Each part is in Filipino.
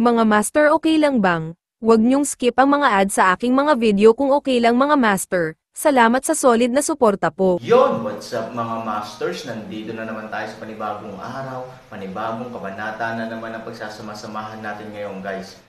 Mga master, okay lang bang? Huwag niyong skip ang mga ads sa aking mga video kung okay lang mga master. Salamat sa solid na suporta po. Yon, what's up mga masters? Nandito na naman tayo sa panibagong araw, panibagong kabanata na naman ang pagsasama-samahan natin ngayon, guys.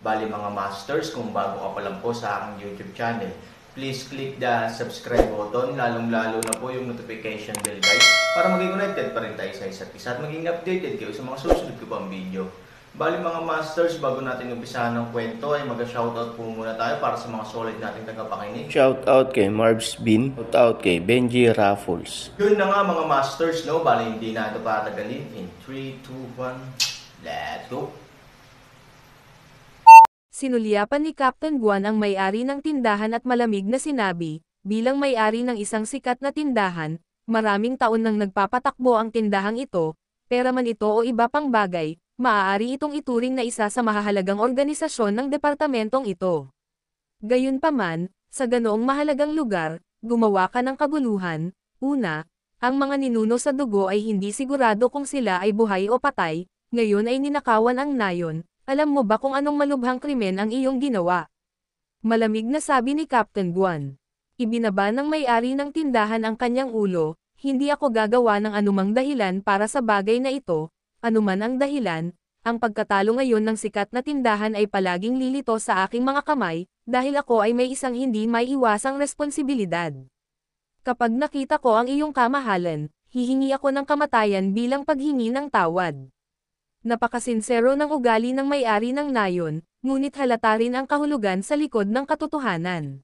Bali mga masters, kung bago ka pa lang po sa aking YouTube channel, please click the subscribe button, lalong-lalo na po yung notification bell, guys, para maging connected pa rin tayo sa isa't isa at maging updated kayo sa mga susunod ko pang video. Bali mga masters, bago natin umpisahan ng kwento ay mag-shoutout po muna tayo para sa mga solid nating tagapakinig. Shoutout kay Marbs Bin, shoutout kay Benji Raffles. Yun na nga mga masters, no? Bali hindi na ito patagalin. In 3, 2, 1, let's go! Sinulyapan ni Captain Guan ang may-ari ng tindahan at malamig na sinabi, bilang may-ari ng isang sikat na tindahan, maraming taon nang nagpapatakbo ang tindahang ito, pera man ito o iba pang bagay, maaari itong ituring na isa sa mahahalagang organisasyon ng departamentong ito. Gayunpaman, sa ganoong mahalagang lugar, gumawa ka ng kabuluhan. Una, ang mga ninuno sa dugo ay hindi sigurado kung sila ay buhay o patay, ngayon ay ninakawan ang nayon. Alam mo ba kung anong malubhang krimen ang iyong ginawa? Malamig na sabi ni Captain Guan. Ibinaba ng may-ari ng tindahan ang kanyang ulo, hindi ako gagawa ng anumang dahilan para sa bagay na ito, anuman ang dahilan, ang pagkatalo ngayon ng sikat na tindahan ay palaging lilito sa aking mga kamay, dahil ako ay may isang hindi maiiwasang responsibilidad. Kapag nakita ko ang iyong kamahalan, hihingi ako ng kamatayan bilang paghingi ng tawad. Napakasinsero ng ugali ng may-ari ng nayon, ngunit halata rin ang kahulugan sa likod ng katotohanan.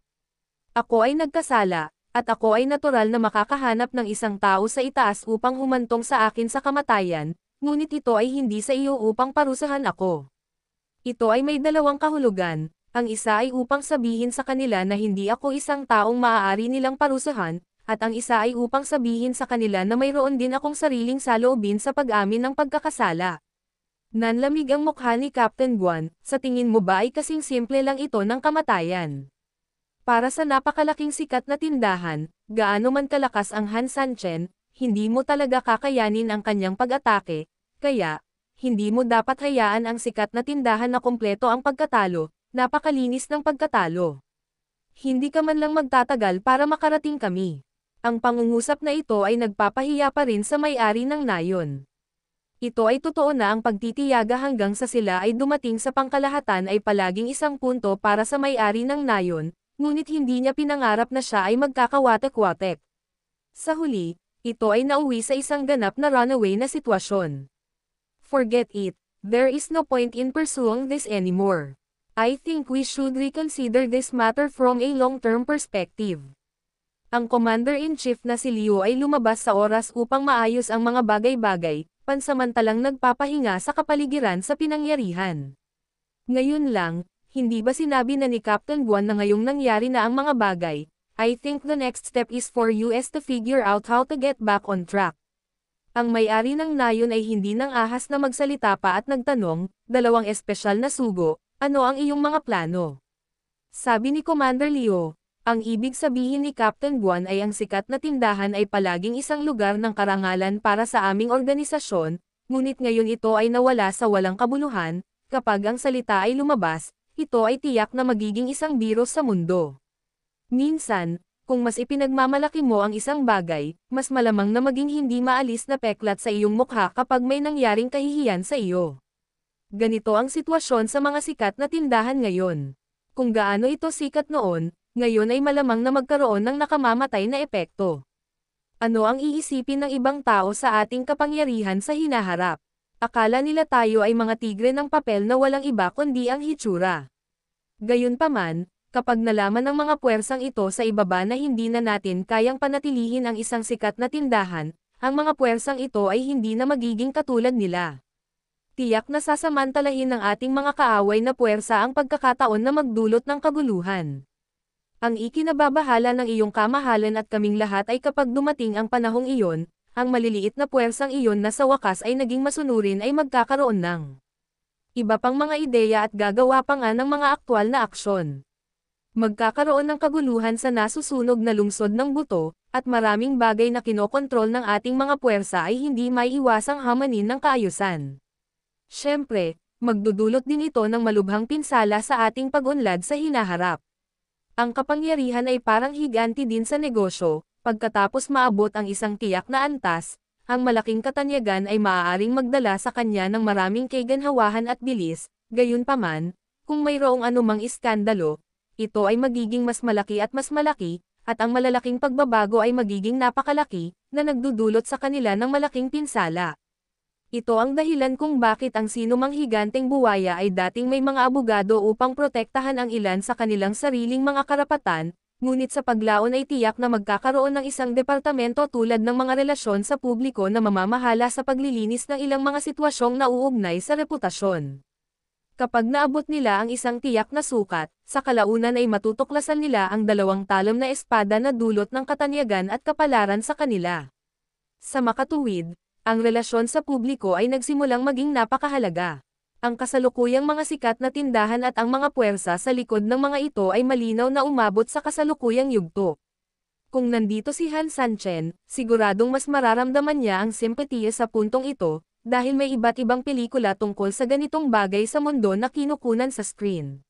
Ako ay nagkasala, at ako ay natural na makakahanap ng isang tao sa itaas upang humantong sa akin sa kamatayan, ngunit ito ay hindi sa iyo upang parusahan ako. Ito ay may dalawang kahulugan, ang isa ay upang sabihin sa kanila na hindi ako isang taong maaari nilang parusahan, at ang isa ay upang sabihin sa kanila na mayroon din akong sariling saloobin sa pag-amin ng pagkakasala. Nanlamig ang mukha ni Captain Guan, sa tingin mo ba ay kasing simple lang ito ng kamatayan? Para sa napakalaking sikat na tindahan, gaano man kalakas ang Han Sanchen, hindi mo talaga kakayanin ang kanyang pag-atake, kaya, hindi mo dapat hayaan ang sikat na tindahan na kumpleto ang pagkatalo, napakalinis ng pagkatalo. Hindi ka man lang magtatagal para makarating kami. Ang pangungusap na ito ay nagpapahiya pa rin sa may-ari ng nayon. Ito ay totoo na ang pagtitiyaga hanggang sa sila ay dumating sa pangkalahatan ay palaging isang punto para sa may-ari ng nayon, ngunit hindi niya pinangarap na siya ay magkakawatek-watek. Sa huli, ito ay nauwi sa isang ganap na runaway na sitwasyon. Forget it, there is no point in pursuing this anymore. I think we should reconsider this matter from a long-term perspective. Ang Commander-in-Chief na si Liu ay lumabas sa oras upang maayos ang mga bagay-bagay, pansamantalang nagpapahinga sa kapaligiran sa pinangyarihan. Ngayon lang, hindi ba sinabi na ni Captain Guan na ngayong nangyari na ang mga bagay? I think the next step is for US to figure out how to get back on track. Ang may-ari ng nayon ay hindi nang ahas na magsalita pa at nagtanong, dalawang espesyal na sugo, ano ang iyong mga plano? Sabi ni Commander Liu. Ang ibig sabihin ni Captain Guan ay ang sikat na tindahan ay palaging isang lugar ng karangalan para sa aming organisasyon, ngunit ngayon ito ay nawala sa walang kabuluhan, kapag ang salita ay lumabas, ito ay tiyak na magiging isang biro sa mundo. Minsan, kung mas ipinagmamalaki mo ang isang bagay, mas malamang na maging hindi maalis na peklat sa iyong mukha kapag may nangyaring kahihiyan sa iyo. Ganito ang sitwasyon sa mga sikat na tindahan ngayon. Kung gaano ito sikat noon, ngayon ay malamang na magkaroon ng nakamamatay na epekto. Ano ang iisipin ng ibang tao sa ating kapangyarihan sa hinaharap? Akala nila tayo ay mga tigre ng papel na walang iba kundi ang hitsura. Gayunpaman, kapag nalaman ng mga puwersang ito sa ibaba na hindi na natin kayang panatilihin ang isang sikat na tindahan, ang mga puwersang ito ay hindi na magiging katulad nila. Tiyak na sasamantalahin ng ating mga kaaway na puwersa ang pagkakataon na magdulot ng kaguluhan. Ang ikinababahala ng iyong kamahalan at kaming lahat ay kapag dumating ang panahong iyon, ang maliliit na puwersang iyon na sa wakas ay naging masunurin ay magkakaroon ng iba pang mga ideya at gagawa pa nga ng mga aktwal na aksyon. Magkakaroon ng kaguluhan sa nasusunog na lungsod ng buto, at maraming bagay na kinokontrol ng ating mga puwersa ay hindi maiiwasang hamanin ng kaayusan. Siyempre, magdudulot din ito ng malubhang pinsala sa ating pag-unlad sa hinaharap. Ang kapangyarihan ay parang higanti din sa negosyo, pagkatapos maabot ang isang tiyak na antas, ang malaking katanyagan ay maaaring magdala sa kanya ng maraming kaganhawahan at bilis, gayunpaman, kung mayroong anumang iskandalo, ito ay magiging mas malaki, at ang malalaking pagbabago ay magiging napakalaki, na nagdudulot sa kanila ng malaking pinsala. Ito ang dahilan kung bakit ang sinumang higanteng buwaya ay dating may mga abogado upang protektahan ang ilan sa kanilang sariling mga karapatan, ngunit sa paglaon ay tiyak na magkakaroon ng isang departamento tulad ng mga relasyon sa publiko na mamamahala sa paglilinis ng ilang mga sitwasyong nauugnay sa reputasyon. Kapag naabot nila ang isang tiyak na sukat, sa kalaunan ay matutuklasan nila ang dalawang talam na espada na dulot ng katanyagan at kapalaran sa kanila. Sa makatuwid, ang relasyon sa publiko ay nagsimulang maging napakahalaga. Ang kasalukuyang mga sikat na tindahan at ang mga puwersa sa likod ng mga ito ay malinaw na umabot sa kasalukuyang yugto. Kung nandito si Han Sanchen, siguradong mas mararamdaman niya ang simpatiya sa puntong ito, dahil may iba't ibang pelikula tungkol sa ganitong bagay sa mundo na kinukunan sa screen.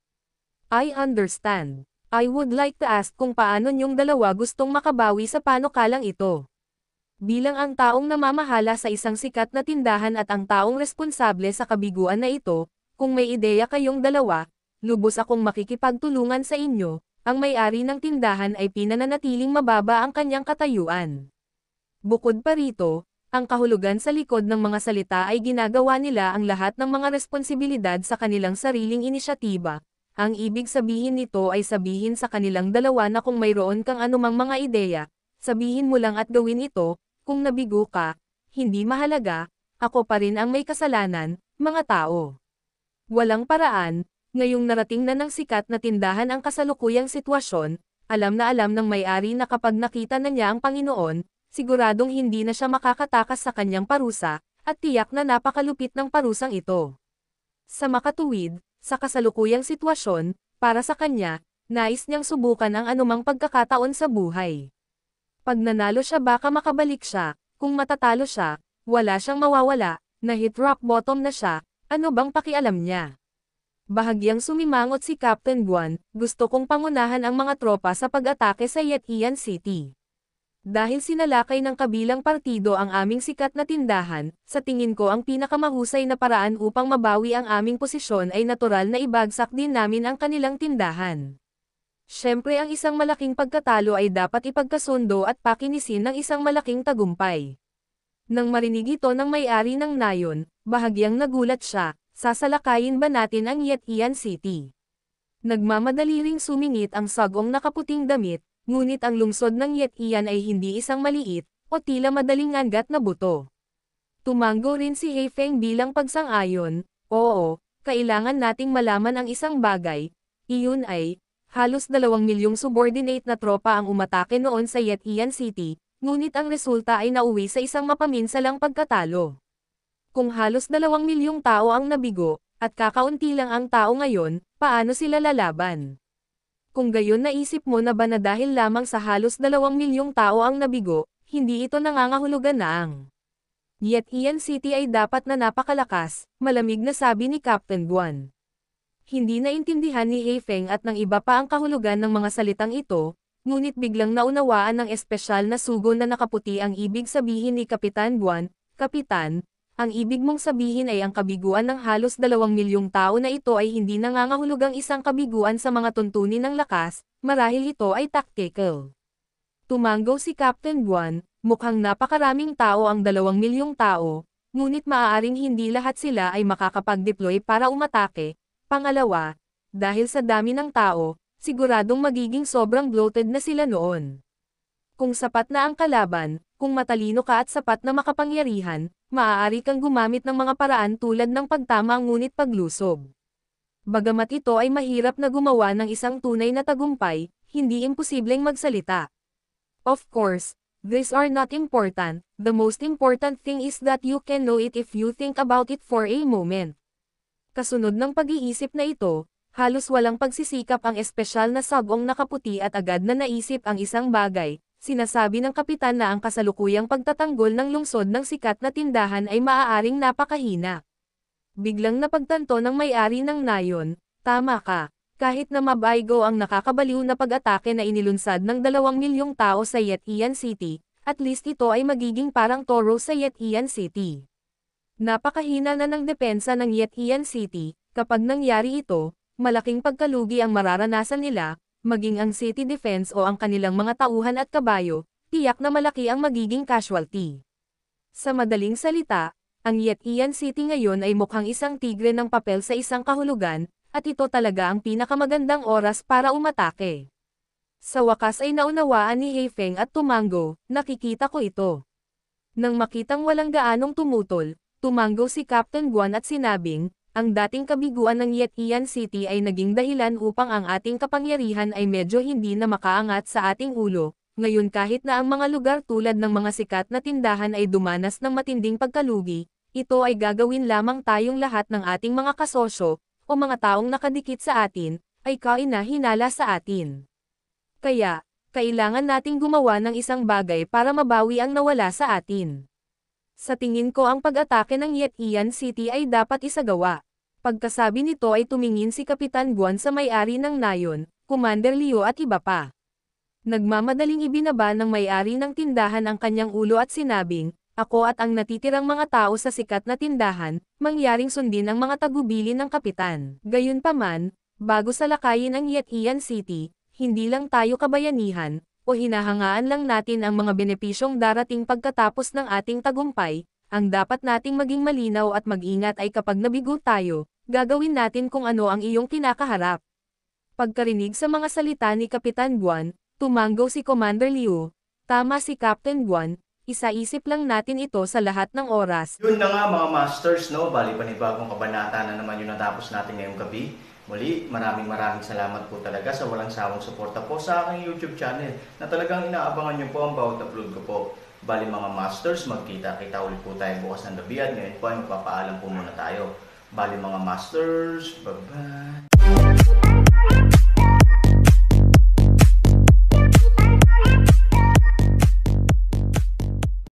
I understand. I would like to ask kung paano niyong dalawa gustong makabawi sa panukalang ito. Bilang ang taong namamahala sa isang sikat na tindahan at ang taong responsable sa kabiguan na ito, kung may ideya kayong dalawa, lubos akong makikipagtulungan sa inyo. Ang may-ari ng tindahan ay pinananatiling mababa ang kanyang katayuan. Bukod pa rito, ang kahulugan sa likod ng mga salita ay ginagawa nila ang lahat ng mga responsibilidad sa kanilang sariling inisyatiba. Ang ibig sabihin nito ay sabihin sa kanilang dalawa na kung mayroon kang anumang mga ideya, sabihin mo lang at gawin ito. Kung nabigo ka, hindi mahalaga, ako pa rin ang may kasalanan, mga tao. Walang paraan, ngayong narating na ng sikat na tindahan ang kasalukuyang sitwasyon, alam ng may-ari na kapag nakita na niya ang Panginoon, siguradong hindi na siya makakatakas sa kanyang parusa, at tiyak na napakalupit ng parusang ito. Sa makatuwid, sa kasalukuyang sitwasyon, para sa kanya, nais niyang subukan ang anumang pagkakataon sa buhay. Pag nanalo siya baka makabalik siya, kung matatalo siya, wala siyang mawawala, na hit rock bottom na siya, ano bang pakialam niya? Bahagyang sumimangot si Captain Guan, gusto kong pangunahan ang mga tropa sa pag-atake sa Yetian City. Dahil sinalakay ng kabilang partido ang aming sikat na tindahan, sa tingin ko ang pinakamahusay na paraan upang mabawi ang aming posisyon ay natural na ibagsak din namin ang kanilang tindahan. Siyempre ang isang malaking pagkatalo ay dapat ipagkasundo at pakinisin ng isang malaking tagumpay. Nang marinig ito ng may-ari ng nayon, bahagyang nagulat siya, sasalakayin ba natin ang Yetian City? Nagmamadali ring sumingit ang sagong nakaputing damit, ngunit ang lungsod ng Yetian ay hindi isang maliit, o tila madaling angat na buto. Tumango rin si He Feng bilang pagsang-ayon, oo, kailangan nating malaman ang isang bagay, iyon ay, halos 2 milyong subordinate na tropa ang umatake noon sa Yetian City, ngunit ang resulta ay nauwi sa isang mapaminsalang pagkatalo. Kung halos 2 milyong tao ang nabigo, at kakaunti lang ang tao ngayon, paano sila lalaban? Kung gayon naisip mo na ba na dahil lamang sa halos 2 milyong tao ang nabigo, hindi ito nangangahulugan na ang Yetian City ay dapat na napakalakas, malamig na sabi ni Captain Guan. Hindi naintindihan ni He Feng at ng iba pa ang kahulugan ng mga salitang ito, ngunit biglang naunawaan ng espesyal na sugo na nakaputi ang ibig sabihin ni Kapitan Guan. Kapitan, ang ibig mong sabihin ay ang kabiguan ng halos 2 milyong tao na ito ay hindi nangangahulugang isang kabiguan sa mga tuntunin ng lakas, marahil ito ay tactical. Tumango si Captain Guan, mukhang napakaraming tao ang 2 milyong tao, ngunit maaaring hindi lahat sila ay makakapag-deploy para umatake. Pangalawa, dahil sa dami ng tao, siguradong magiging sobrang bloated na sila noon. Kung sapat na ang kalaban, kung matalino ka at sapat na makapangyarihan, maaari kang gumamit ng mga paraan tulad ng pagtama ngunit paglusob. Bagamat ito ay mahirap na gumawa ng isang tunay na tagumpay, hindi imposibleng magsalita. Of course, these are not important, the most important thing is that you can know it if you think about it for a moment. Kasunod ng pag-iisip na ito, Halos walang pagsisikap ang espesyal na sabong nakaputi at agad na naisip ang isang bagay. Sinasabi ng kapitan na ang kasalukuyang pagtatanggol ng lungsod ng sikat na tindahan ay maaaring napakahina. Biglang napagtanto ng may-ari ng nayon, tama ka, kahit na mabaygo ang nakakabaliw na pag-atake na inilunsad ng 2 milyong tao sa Yetian City, at least ito ay magiging parang toro sa Yetian City. Napakahina na ng depensa ng Yetian City, kapag nangyari ito, malaking pagkalugi ang mararanasan nila, maging ang city defense o ang kanilang mga tauhan at kabayo, tiyak na malaki ang magiging casualty. Sa madaling salita, ang Yetian City ngayon ay mukhang isang tigre ng papel sa isang kahulugan, at ito talaga ang pinakamagandang oras para umatake. Sa wakas ay naunawaan ni Heifeng at Tumango, nakikita ko ito. Nang makitang walang gaanong tumutol, tumango si Captain Guan at sinabing, ang dating kabiguan ng Yetian City ay naging dahilan upang ang ating kapangyarihan ay medyo hindi na makaangat sa ating ulo. Ngayon kahit na ang mga lugar tulad ng mga sikat na tindahan ay dumanas ng matinding pagkalugi, ito ay gagawin lamang tayong lahat ng ating mga kasosyo, o mga taong nakadikit sa atin, ay kaina-hinala sa atin. Kaya, kailangan nating gumawa ng isang bagay para mabawi ang nawala sa atin. Sa tingin ko ang pag-atake ng Yetian City ay dapat isagawa. Pagkasabi nito ay tumingin si Kapitan Guan sa may-ari ng nayon, Commander Liu at iba pa. Nagmamadaling ibinaba ng may-ari ng tindahan ang kanyang ulo at sinabing, ako at ang natitirang mga tao sa sikat na tindahan, mangyaring sundin ang mga tagubilin ng kapitan. Gayunpaman, bago salakayin ang Yetian City, hindi lang tayo kabayanihan, o hinahangaan lang natin ang mga benepisyong darating pagkatapos ng ating tagumpay, ang dapat nating maging malinaw at mag-ingat ay kapag nabigo tayo, gagawin natin kung ano ang iyong kinakaharap. Pagkarinig sa mga salita ni Kapitan Guan, tumango si Commander Liu, tama si Captain Guan, isa-isip lang natin ito sa lahat ng oras. Yun na nga mga masters, no? Bali panibagong kabanata na naman yung natapos natin ngayong gabi. Muli, maraming salamat po talaga sa walang sawang suporta po sa aking YouTube channel na talagang inaabangan nyo po ang bawat upload ko po. Bali mga masters, magkita-kita ulit po tayo bukas ng gabi at ngayon po ay magpapaalam po muna tayo. Bali mga masters, bye-bye!